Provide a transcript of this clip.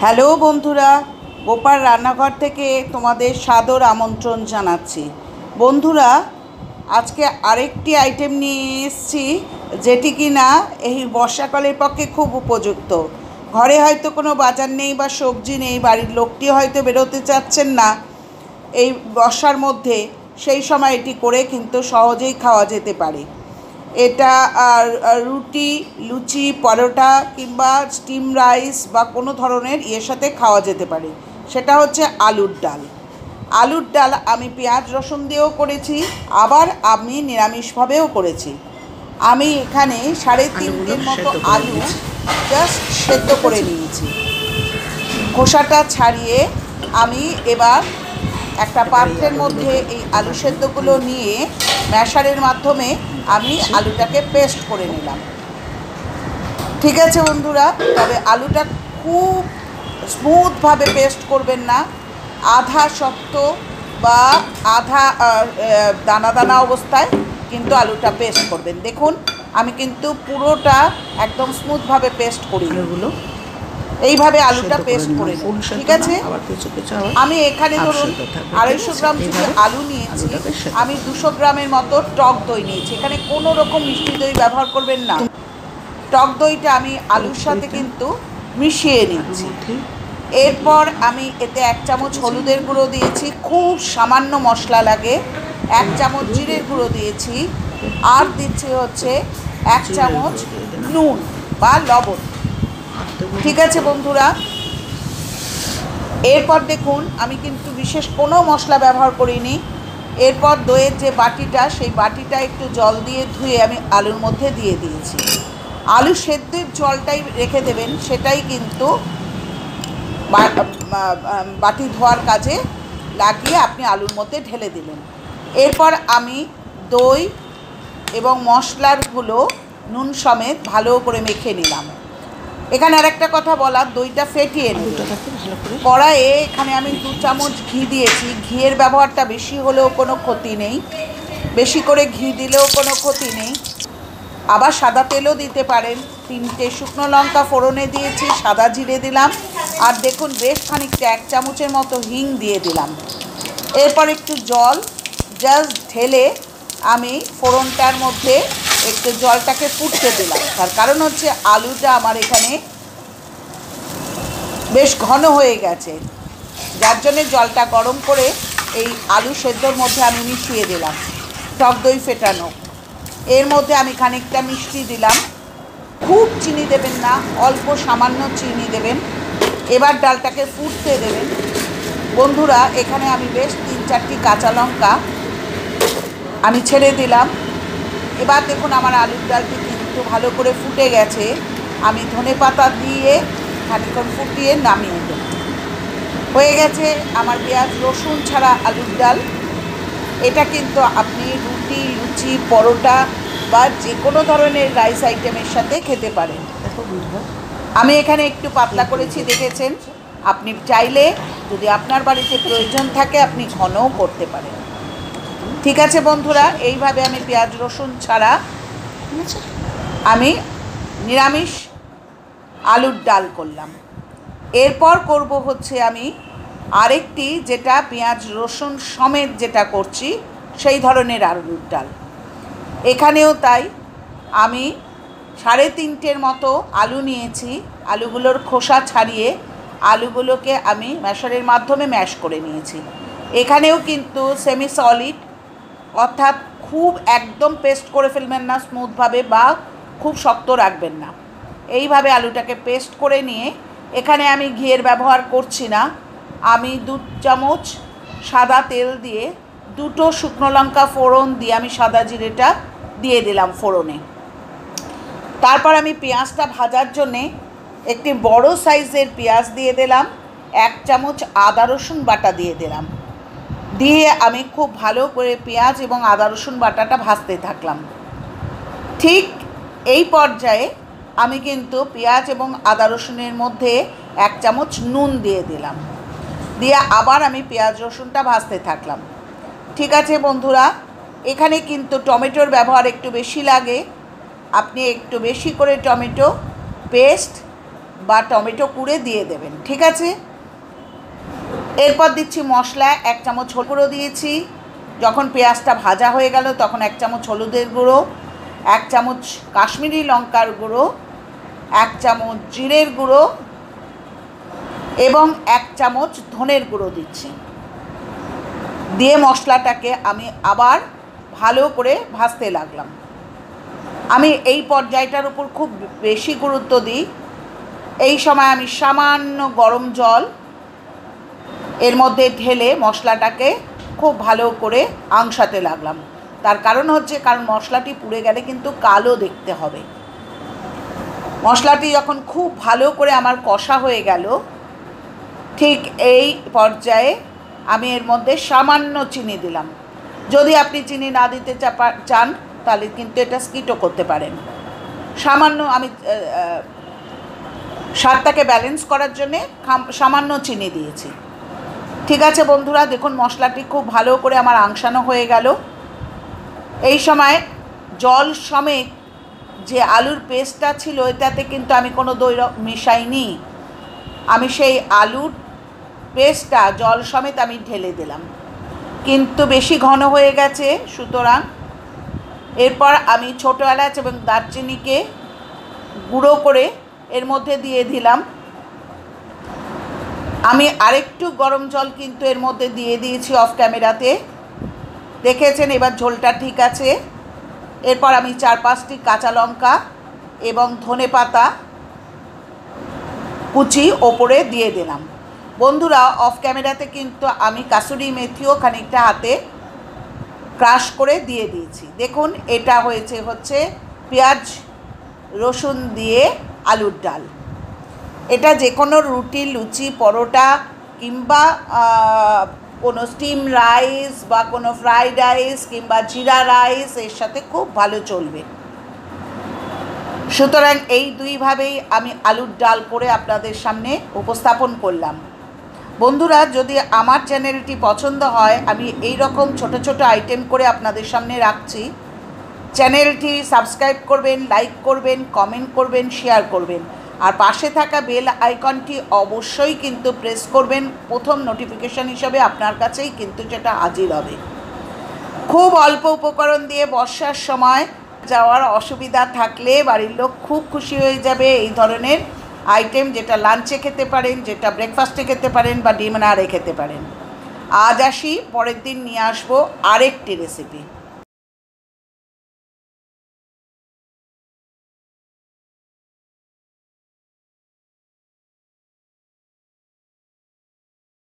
Hello বন্ধুরা, গোপাল রান্নাঘর থেকে তোমাদের সাদর আমন্ত্রণ জানাচ্ছি। বন্ধুরা, আজকে আরেকটি আইটেম নিয়ে এসেছি, যেটি কিনা এই বর্ষাকালের পক্ষে খুব উপযুক্ত। ঘরে হয়তো কোনো বাজার নেই বা সবজি নেই, বাড়ির লোকটি হয়তো বেরোতে চাচ্ছেন না এই বর্ষার মধ্যে, সেই সময় এটি করে কিন্তু সহজেই খাওয়া যেতে পারে। এটা রুটি, লুচি, পরোটা কিংবা স্টিম রাইস বা কোনো ধরনের ইয়ের সাথে খাওয়া যেতে পারে। সেটা হচ্ছে আলুর ডাল। আলুর ডাল আমি পেঁয়াজ রসুন দিয়েও করেছি, আবার আমি নিরামিষভাবেও করেছি। আমি এখানে 3.5 মতো আলু জাস্ট সেদ্ধ করে নিয়েছি। খোসাটা ছাড়িয়ে আমি এবার একটা পাত্রের মধ্যে এই আলু সেদ্ধগুলো নিয়ে ম্যাশারের মাধ্যমে আমি আলুটাকে পেস্ট করে নিলাম। ঠিক আছে বন্ধুরা, তবে আলুটা খুব স্মুথভাবে পেস্ট করবেন না, আধা শক্ত বা আধা দানা দানা অবস্থায় কিন্তু আলুটা পেস্ট করবেন। দেখুন, আমি কিন্তু পুরোটা একদম স্মুথভাবে পেস্ট করি, এগুলো এইভাবে আলুটা পেস্ট করে নিন। ঠিক আছে, আমি এখানে ধরুন 250 গ্রাম যদি আলু নিয়েছি, আমি 200 গ্রামের মতো টক দই নিয়েছি। এখানে কোনো রকম মিষ্টি দই ব্যবহার করবেন না। টক দইটা আমি আলুর সাথে কিন্তু মিশিয়ে নিচ্ছি। এরপর আমি এতে 1 চামচ হলুদের গুঁড়ো দিয়েছি, খুব সামান্য মশলা লাগে। 1 চামচ জিরের গুঁড়ো দিয়েছি, আর দিচ্ছি হচ্ছে 1 চামচ নুন বা লবণ। ঠিক আছে বন্ধুরা, এরপর দেখুন আমি কিন্তু বিশেষ কোনো মশলা ব্যবহার করিনি। এরপর দইয়ের যে বাটিটা, সেই বাটিটা একটু জল দিয়ে ধুয়ে আমি আলুর মধ্যে দিয়ে দিয়েছি। আলু সেদ্ধের জলটাই রেখে দেবেন, সেটাই কিন্তু বাটি ধোয়ার কাজে লাগিয়ে আপনি আলুর মধ্যে ঢেলে দিলেন। এরপর আমি দই এবং মশলারগুলো নুন সমেত ভালো করে মেখে নিলাম। এখানে আরেকটা কথা বলার, দইটা ফেটিয়ে নেব। কড়াইয়ে এখানে আমি 2 চামচ ঘি দিয়েছি। ঘিয়ের ব্যবহারটা বেশি হলেও কোনো ক্ষতি নেই, বেশি করে ঘি দিলেও কোনো ক্ষতি নেই। আবার সাদা তেলও দিতে পারেন। 3টে শুকনো লঙ্কা ফোড়নে দিয়েছি, সাদা জিরে দিলাম, আর দেখুন বেশ খানিকটা 1 চামচের মতো হিং দিয়ে দিলাম। এরপর একটু জল জাস্ট ঢেলে আমি ফোড়নটার মধ্যে একটু জলটাকে ফুটতে দিলাম। তার কারণ হচ্ছে আলুটা আমার এখানে বেশ ঘন হয়ে গেছে, যার জন্যে জলটা গরম করে এই আলু সেদ্ধর মধ্যে আমি মিশিয়ে দিলাম টক দই ফেটানো। এর মধ্যে আমি খানিকটা মিষ্টি দিলাম, খুব চিনি দেবেন না, অল্প সামান্য চিনি দেবেন। এবার ডালটাকে ফুটতে দেবেন। বন্ধুরা, এখানে আমি বেশ 3-4টি কাঁচা লঙ্কা আমি ছেড়ে দিলাম। এবার দেখুন আমার আলুর ডালটি কিন্তু ভালো করে ফুটে গেছে। আমি ধনেপাতা দিয়ে খানিকক্ষণ ফুটিয়ে নামিয়ে দেব। হয়ে গেছে আমার পেঁয়াজ রসুন ছাড়া আলুর ডাল। এটা কিন্তু আপনি রুটি, লুচি, পরোটা বা যে কোনো ধরনের রাইস আইটেমের সাথে খেতে পারেন। আমি এখানে একটু পাতলা করেছি, দেখেছেন। আপনি চাইলে, যদি আপনার বাড়িতে প্রয়োজন থাকে, আপনি ঘনও করতে পারেন। ঠিক আছে বন্ধুরা, এইভাবে আমি পেঁয়াজ রসুন ছাড়া আমি নিরামিষ আলুর ডাল করলাম। এরপর করব হচ্ছে আমি আরেকটি, যেটা পেঁয়াজ রসুন সমেত যেটা করছি, সেই ধরনের আলুর ডাল। এখানেও তাই, আমি 3.5 মতো আলু নিয়েছি। আলুগুলোর খোসা ছাড়িয়ে আলুগুলোকে আমি ম্যাশারের মাধ্যমে ম্যাশ করে নিয়েছি। এখানেও কিন্তু সেমি সলিড, অর্থাৎ খুব একদম পেস্ট করে ফেলবেন না স্মুথভাবে, বা খুব শক্ত রাখবেন না। এইভাবে আলুটাকে পেস্ট করে নিয়ে এখানে আমি ঘিয়ের ব্যবহার করছি না। আমি 2 চামচ সাদা তেল দিয়ে 2টো শুকনো লঙ্কা ফোড়ন দিয়ে আমি সাদা জিরেটা দিয়ে দিলাম ফোড়নে। তারপর আমি পেঁয়াজটা ভাজার জন্যে একটি বড় সাইজের পেঁয়াজ দিয়ে দিলাম, 1 চামচ আদা রসুন বাটা দিয়ে দিলাম। দিয়ে আমি খুব ভালো করে পেঁয়াজ এবং আদা রসুন বাটাটা ভাজতে থাকলাম। ঠিক এই পর্যায়ে আমি কিন্তু পেঁয়াজ এবং আদা রসুনের মধ্যে 1 চামচ নুন দিয়ে দিলাম, দিয়ে আবার আমি পেঁয়াজ রসুনটা ভাজতে থাকলাম। ঠিক আছে বন্ধুরা, এখানে কিন্তু টমেটোর ব্যবহার একটু বেশি লাগে। আপনি একটু বেশি করে টমেটো পেস্ট বা টমেটো কুড়ে দিয়ে দেবেন, ঠিক আছে। এরপর দিচ্ছি মশলা, 1 চামচ হলুদ গুঁড়ো দিয়েছি। যখন পেঁয়াজটা ভাজা হয়ে গেল তখন 1 চামচ হলুদের গুঁড়ো, 1 চামচ কাশ্মীরি লঙ্কার গুঁড়ো, 1 চামচ জিরের গুঁড়ো এবং 1 চামচ ধনের গুঁড়ো দিচ্ছি। দিয়ে মশলাটাকে আমি আবার ভালো করে ভাজতে লাগলাম। আমি এই পর্যায়টার উপর খুব বেশি গুরুত্ব দিই। এই সময় আমি সামান্য গরম জল এর মধ্যে ঢেলে মশলাটাকে খুব ভালো করে আংশাতে লাগলাম। তার কারণ হচ্ছে, কারণ মশলাটি পুড়ে গেলে কিন্তু কালো দেখতে হবে। মশলাটি যখন খুব ভালো করে আমার কষা হয়ে গেল, ঠিক এই পর্যায়ে আমি এর মধ্যে সামান্য চিনি দিলাম। যদি আপনি চিনি না দিতে চান তাহলে কিন্তু এটা স্কিপও করতে পারেন। সামান্য আমি স্বাদটাকে ব্যালেন্স করার জন্যে সামান্য চিনি দিয়েছি। ঠিক আছে বন্ধুরা, দেখুন মশলাটি খুব ভালো করে আমার আংশানো হয়ে গেল। এই সময় জল সমেত যে আলুর পেস্টটা ছিল এটাতে কিন্তু আমি কোনো দই মিশাইনি। আমি সেই আলুর পেস্টটা জল সমেত আমি ঢেলে দিলাম, কিন্তু বেশি ঘন হয়ে গেছে। সুতরাং এরপর আমি ছোটো এলাচ এবং দারচিনিকে গুঁড়ো করে এর মধ্যে দিয়ে দিলাম। আমি আরেকটু গরম জল কিন্তু এর মধ্যে দিয়ে দিয়েছি অফ ক্যামেরাতে, দেখেছেন। এবার ঝোলটা ঠিক আছে। এরপর আমি 4-5টি কাঁচা লঙ্কা এবং ধনেপাতা কুচি ওপরে দিয়ে দিলাম। বন্ধুরা, অফ ক্যামেরাতে কিন্তু আমি কাসুরি মেথিও খানিকটা হাতে ক্রাশ করে দিয়ে দিয়েছি। দেখুন এটা হচ্ছে পেঁয়াজ রসুন দিয়ে আলুর ডাল। এটা যে কোনো রুটি, লুচি, পরোটা কিংবা কোনো স্টিম রাইস বা কোনো ফ্রাইড রাইস কিংবা জিরা রাইস এর সাথে খুব ভালো চলবে। সুতরাং এই দুইভাবেই আমি আলুর ডাল করে আপনাদের সামনে উপস্থাপন করলাম। বন্ধুরা, যদি আমার চ্যানেলটি পছন্দ হয়, আমি এই রকম ছোট ছোট আইটেম করে আপনাদের সামনে রাখছি। চ্যানেলটি সাবস্ক্রাইব করবেন, লাইক করবেন, কমেন্ট করবেন, শেয়ার করবেন, আর পাশে থাকা বেল আইকনটি অবশ্যই কিন্তু প্রেস করবেন। প্রথম নোটিফিকেশান হিসাবে আপনার কাছেই কিন্তু যেটা হাজির হবে। খুব অল্প উপকরণ দিয়ে বর্ষার সময় যাওয়ার অসুবিধা থাকলে বাড়ির লোক খুব খুশি হয়ে যাবে এই ধরনের আইটেম, যেটা লাঞ্চে খেতে পারেন, যেটা ব্রেকফাস্টে খেতে পারেন বা ডিনারে খেতে পারেন। আজ আসি, পরের দিন নিয়ে আসবো আরেকটি রেসিপি।